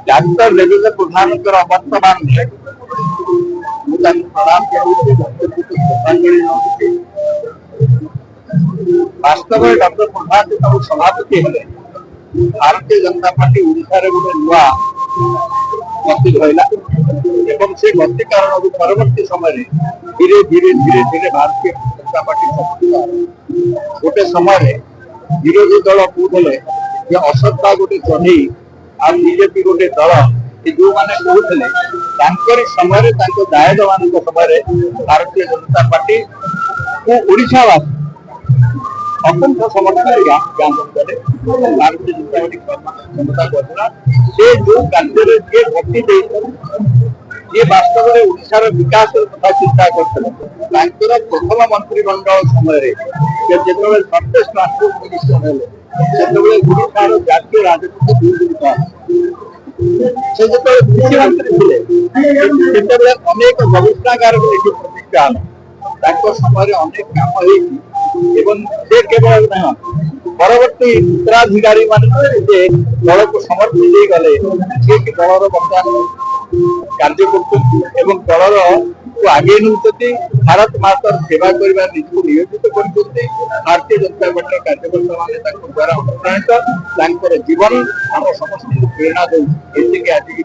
ଡାକ୍ତର ଦେବେନ୍ଦ୍ର ପ୍ରଧାନଙ୍କର ବର୍ତ୍ତମାନ ମୁଁ ତାଙ୍କୁ ପ୍ରଣାମ କରୁଛି, ଶ୍ରଦ୍ଧାଞ୍ଜଳି ଜଣାଉଛି। ବାସ୍ତବରେ ଡକ୍ଟର ପ୍ରଧାନ ଯେତେବେଳେ ସଭାପତି ହେଲେ ଭାରତୀୟ ଜନତା ପାର୍ଟି ଓଡ଼ିଶାରେ ଗୋଟେ ନୂଆ ଗତି ରହିଲା ଏବଂ ସେ ଗତି କାରଣରୁ ପରବର୍ତ୍ତୀ ସମୟରେ ଧୀରେ ଧୀରେ ଧୀରେ ଧୀରେ ଭାରତୀୟ ଜନତା ପାର୍ଟି ଗୋଟେ ସମୟରେ ବିରୋଧୀ ଦଳ କହୁଥିଲେ ଯେ ଅସତ୍ତା ଗୋଟେ ଚଢ଼େଇ ଆଉ ବିଜେପି ଗୋଟେ ଦଳ, ଯୋଉମାନେ କହୁଥିଲେ ତାଙ୍କରି ସମୟରେ ତାଙ୍କ ଦାୟଦ ମାନଙ୍କ ସମୟରେ ଭାରତୀୟ ଜନତା ପାର୍ଟି କୁ ଓଡ଼ିଶାବାସୀ ଅସଂଖ୍ୟ ସମର୍ଥନରେ ଜ୍ଞାପନ କଲେ। ଭାରତୀୟ ଜନତା ପାର୍ଟି କ୍ଷମତା କରିଥିଲା। ସେ ଯୋଉ କାର୍ଯ୍ୟରେ ଯିଏ ଭକ୍ତି ଦେଇଥିଲେ, ଯିଏ ବାସ୍ତବରେ ଓଡ଼ିଶାର ବିକାଶର କଥା ଚିନ୍ତା କରିଥିଲେ, ତାଙ୍କର ପ୍ରଥମ ମନ୍ତ୍ରିମଣ୍ଡଳ ସମୟରେ ଯେତେବେଳେ ସର୍ବେଶ ଟ୍ରାନ୍ସପୋର୍ଟ ମିନିଷ୍ଟର ହେଲେ, ସେତେବେଳେ ଓଡ଼ିଶାର ଜାତୀୟ ରାଜପଥ ଦୁର୍ବିନିତ ସେ ଯେତେବେଳେ କୃଷିମନ୍ତ୍ରୀ ଥିଲେ, ସେତେବେଳେ ଅନେକ ଗବେଷଣାଗାରକୁ ଏଠି ପ୍ରତିଷ୍ଠା ହେଲା। ତାଙ୍କ ସମୟରେ ଅନେକ କାମ ହେଇଛି ଏବଂ ସେ କେବଳ ନୁହଁ, ପରବର୍ତ୍ତୀ ଉତ୍ତରାଧିକାରୀ ମାନେ ଯେ ଦଳକୁ ସମର୍ଥନ ଦେଇଗଲେ, ଯିଏକି ଦଳର ବର୍ତ୍ତମାନ କାର୍ଯ୍ୟ କରୁଛନ୍ତି ଏବଂ ଦଳର ଆଗେଇ ନେଉଛନ୍ତି, ଭାରତ ମାତାର ସେବା କରିବା ନିଜକୁ ନିୟୋଜିତ କରୁଛନ୍ତି। ଭାରତୀୟ ଜନତା ପାର୍ଟିର କାର୍ଯ୍ୟକର୍ତ୍ତା ମାନେ ତାଙ୍କ ଦ୍ୱାରା ଅନୁପ୍ରାଣିତ, ତାଙ୍କର ଜୀବନ ଆମ ସମସ୍ତଙ୍କୁ ପ୍ରେରଣା ଦେଉଛି। ଏତିକି ଆଜିକି